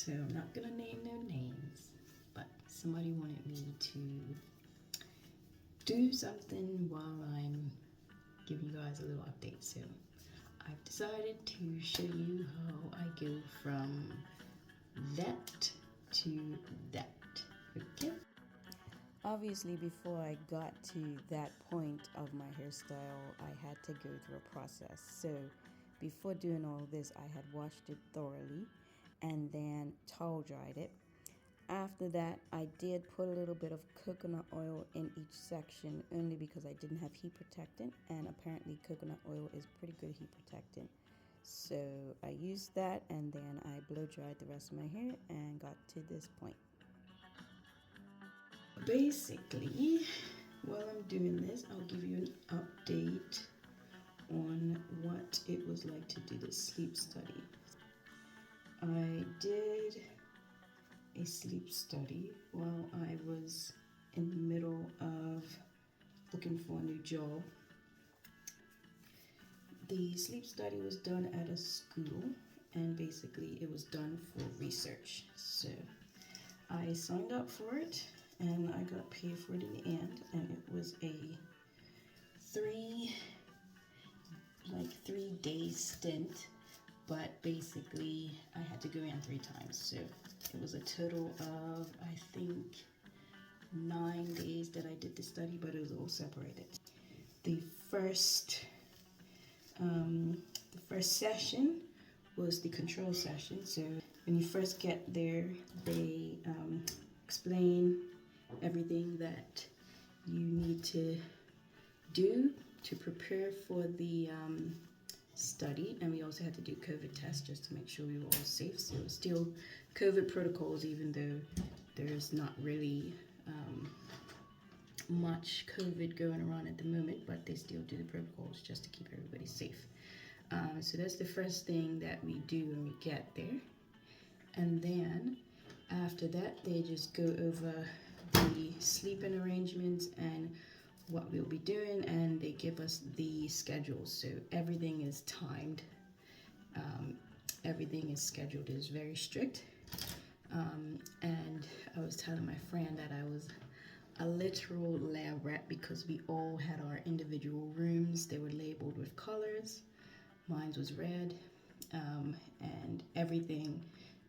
So I'm not gonna name no names, but somebody wanted me to do something while I'm giving you guys a little update. So I've decided to show you how I go from that to that. Okay? Obviously, before I got to that point of my hairstyle, I had to go through a process. So before doing all this, I had washed it thoroughly and then towel dried it. After that, I did put a little bit of coconut oil in each section only because I didn't have heat protectant, and apparently coconut oil is pretty good heat protectant. So I used that, and then I blow dried the rest of my hair and got to this point. Basically, while I'm doing this, I'll give you an update on what it was like to do the sleep study. I did a sleep study while I was in the middle of looking for a new job. The sleep study was done at a school, and basically it was done for research. So I signed up for it and I got paid for it in the end, and it was a 3-day stint, but basically I had to go in 3 times. So it was a total of, I think, 9 days that I did the study, but it was all separated. The first session was the control session. So when you first get there, they explain everything that you need to do to prepare for the study, and we also had to do COVID tests just to make sure we were all safe. So it was still COVID protocols, even though there's not really much COVID going around at the moment, but they still do the protocols just to keep everybody safe. So that's the first thing that we do when we get there, and then after that they just go over the sleeping arrangements and what we'll be doing, and they give us the schedule. So everything is timed, everything is scheduled, it is very strict. And I was telling my friend that I was a literal lab rat because we all had our individual rooms. They were labeled with colors. Mine was red, and everything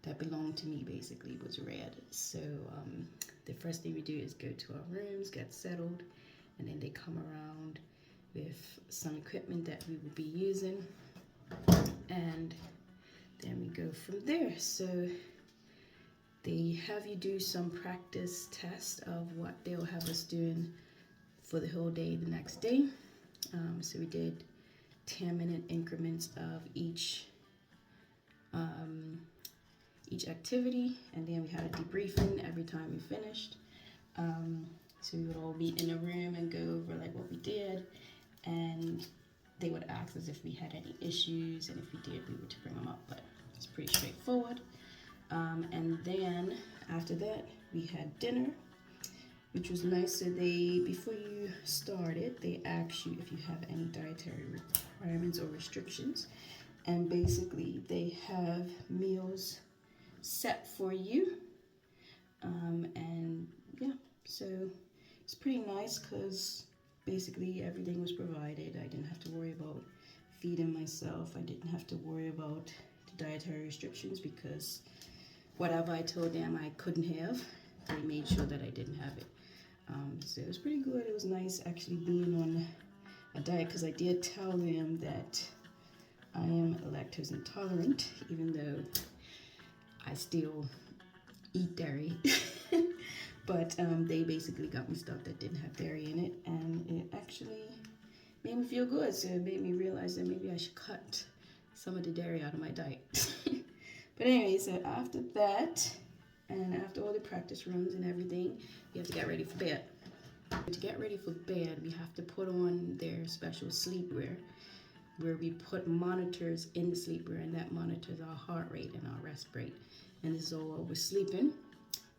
that belonged to me basically was red. So the first thing we do is go to our rooms, get settled, and then they come around with some equipment that we will be using, and then we go from there. So they have you do some practice test of what they'll have us doing for the whole day the next day. So we did 10-minute increments of each activity, and then we had a debriefing every time we finished. So we would all be in a room and go over like what we did, and they would ask us if we had any issues, and if we did, we were to bring them up, but it's pretty straightforward. And then after that, we had dinner, which was nice. So before you started, they ask you if you have any dietary requirements or restrictions, and basically they have meals set for you, and yeah, so it's pretty nice because basically everything was provided. I didn't have to worry about feeding myself. I didn't have to worry about the dietary restrictions because whatever I told them I couldn't have, they made sure that I didn't have it. So it was pretty good. It was nice actually being on a diet, because I did tell them that I am lactose intolerant, even though I still eat dairy. But they basically got me stuff that didn't have dairy in it, and it actually made me feel good. So it made me realize that maybe I should cut some of the dairy out of my diet. But anyway, so after that, and after all the practice runs and everything, we have to get ready for bed. To get ready for bed, we have to put on their special sleepwear, where we put monitors in the sleepwear, and that monitors our heart rate and our rest rate. And this is all while we're sleeping.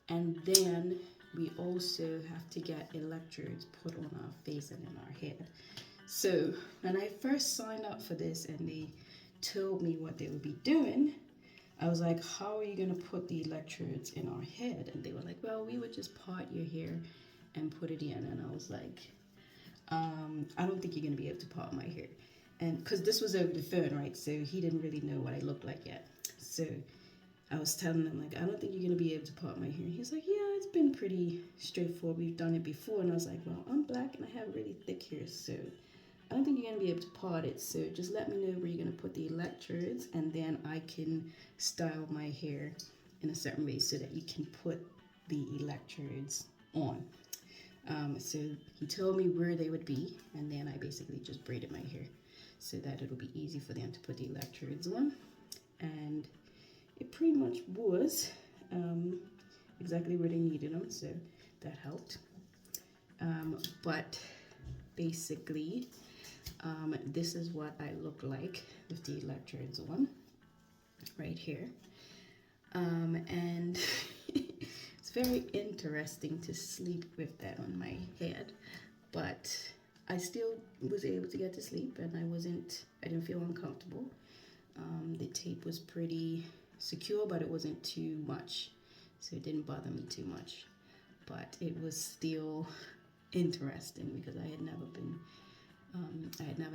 And then we also have to get electrodes put on our face and in our head. So when I first signed up for this and they told me what they would be doing, I was like, how are you going to put the electrodes in our head? And they were like, well, we would just part your hair and put it in. And I was like, I don't think you're going to be able to part my hair. And because this was over the phone, right? So he didn't really know what I looked like yet. So I was telling him, like, I don't think you're going to be able to part my hair. He's like, yeah, it's been pretty straightforward. We've done it before. And I was like, well, I'm black and I have really thick hair. So I don't think you're going to be able to part it. So just let me know where you're going to put the electrodes. And then I can style my hair in a certain way so that you can put the electrodes on. So he told me where they would be. And then I basically just braided my hair so that it'll be easy for them to put the electrodes on. And it pretty much was exactly where they needed them, so that helped. But basically, this is what I look like with the electrodes on, right here. And it's very interesting to sleep with that on my head, but I still was able to get to sleep, and I didn't feel uncomfortable. The tape was pretty secure, but it wasn't too much, so it didn't bother me too much. But it was still interesting because I had never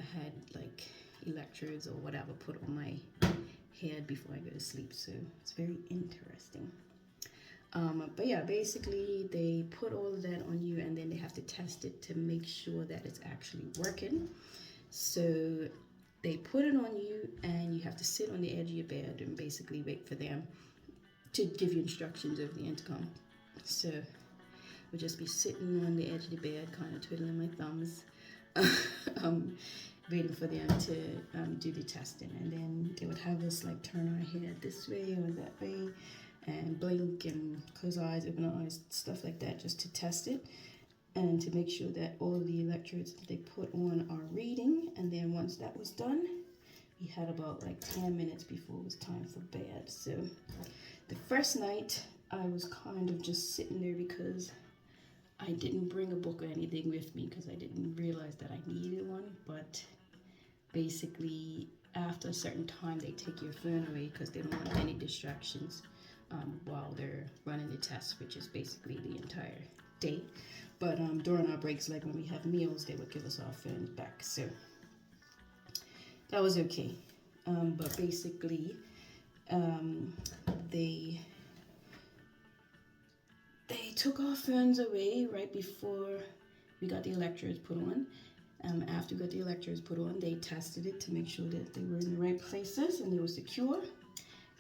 had like electrodes or whatever put on my head before I go to sleep, so it's very interesting. But yeah, basically they put all of that on you, and then they have to test it to make sure that it's actually working. So they put it on you, and you have to sit on the edge of your bed and basically wait for them to give you instructions over the intercom. So we'll just be sitting on the edge of the bed, kind of twiddling my thumbs, waiting for them to do the testing. And then they would have us like turn our head this way or that way, and blink and close our eyes, open our eyes, stuff like that, just to test it and to make sure that all the electrodes that they put on are reading. And then once that was done, we had about like 10 minutes before it was time for bed. So the first night I was kind of just sitting there because I didn't bring a book or anything with me because I didn't realize that I needed one. But basically after a certain time they take your phone away because they don't want any distractions while they're running the test, which is basically the entire day. But during our breaks, like when we have meals, they would give us our phones back. So that was okay. But basically, they took our phones away right before we got the electrodes put on. After we got the electrodes put on, they tested it to make sure that they were in the right places and they were secure.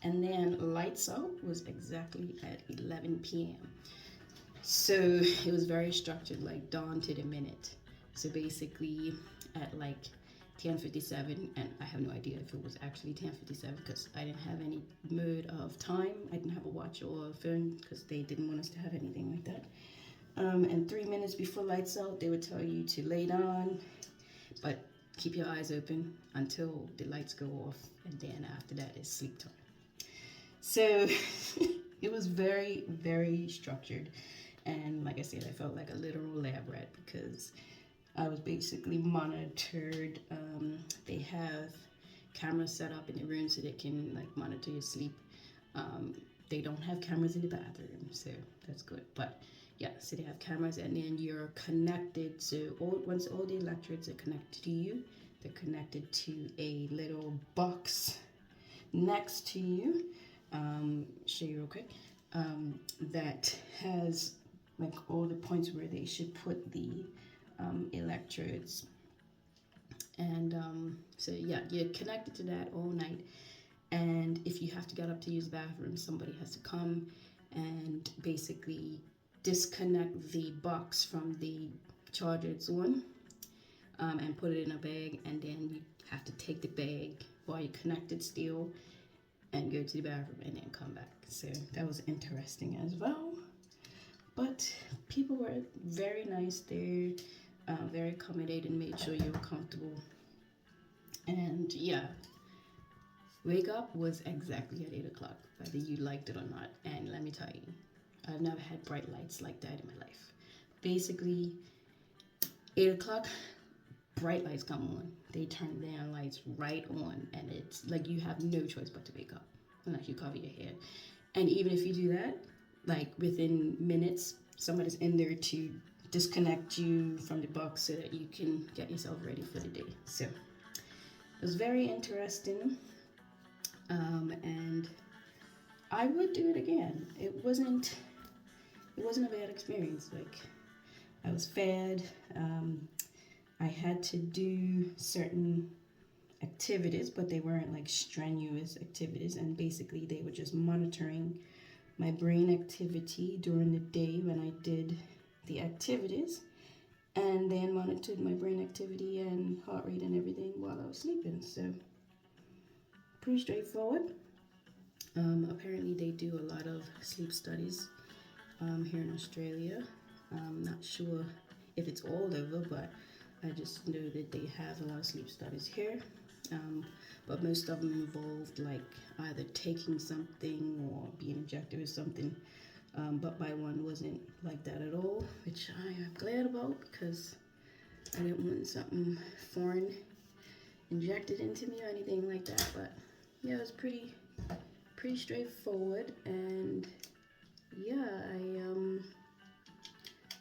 And then lights out was exactly at 11 p.m. So it was very structured, like dawn to the minute. So basically at like 10:57, and I have no idea if it was actually 10:57 because I didn't have any mode of time. I didn't have a watch or a phone because they didn't want us to have anything like that. And 3 minutes before lights out, they would tell you to lay down, but keep your eyes open until the lights go off, and then after that is sleep time. So it was very, very structured. And like I said, I felt like a literal lab rat because I was basically monitored. They have cameras set up in the room so they can like monitor your sleep. They don't have cameras in the bathroom, so that's good. But yeah, so they have cameras, and then you're connected. So once all the electrodes are connected to you, they're connected to a little box next to you. Show you real quick. That has like all the points where they should put the electrodes. And so yeah, you're connected to that all night. And if you have to get up to use the bathroom, somebody has to come and basically disconnect the box from the charger it's on, and put it in a bag, and then you have to take the bag while you're connected still and go to the bathroom and then come back. So that was interesting as well. But people were very nice there, very accommodating, made sure you were comfortable. And yeah, wake up was exactly at 8 o'clock, whether you liked it or not. And let me tell you, I've never had bright lights like that in my life. Basically, 8 o'clock, bright lights come on. They turn down lights right on, and it's like you have no choice but to wake up. gonna actually cover your hair. And even if you do that, like within minutes, someone is in there to disconnect you from the box so that you can get yourself ready for the day. So it was very interesting, and I would do it again. It wasn't a bad experience. Like, I was fed. I had to do certain activities, but they weren't like strenuous activities. And basically, they were just monitoring my brain activity during the day when I did the activities, and then monitored my brain activity and heart rate and everything while I was sleeping. So, pretty straightforward. Apparently, they do a lot of sleep studies here in Australia. I'm not sure if it's all over, but I just know that they have a lot of sleep studies here. But most of them involved like either taking something or being injected with something. But my one wasn't like that at all, which I am glad about because I didn't want something foreign injected into me or anything like that. But yeah, it was pretty straightforward, and yeah,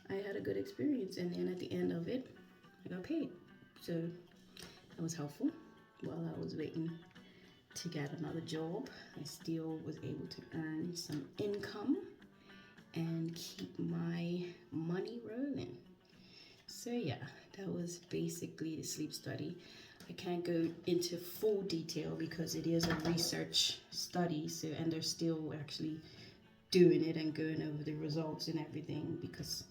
I had a good experience, and then at the end of it, I got paid. So that was helpful. While I was waiting to get another job, I still was able to earn some income and keep my money rolling. So yeah, that was basically the sleep study. I can't go into full detail because it is a research study, so, and they're still actually doing it and going over the results and everything, because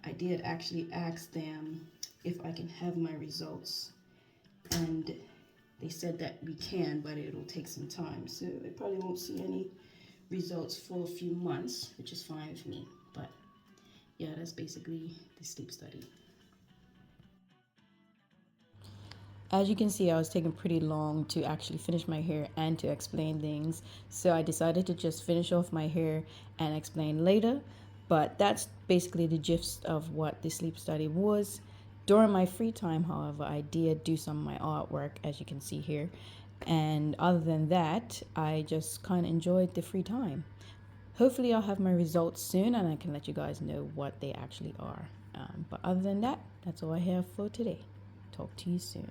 I did actually ask them if I can have my results, and they said that we can, but it'll take some time. So I probably won't see any results for a few months, which is fine with me. But yeah, that's basically the sleep study. As you can see, I was taking pretty long to actually finish my hair and to explain things. So I decided to just finish off my hair and explain later. But that's basically the gist of what the sleep study was. During my free time, however, I did do some of my artwork, as you can see here. And other than that, I just kind of enjoyed the free time. Hopefully I'll have my results soon and I can let you guys know what they actually are. But other than that, that's all I have for today. Talk to you soon.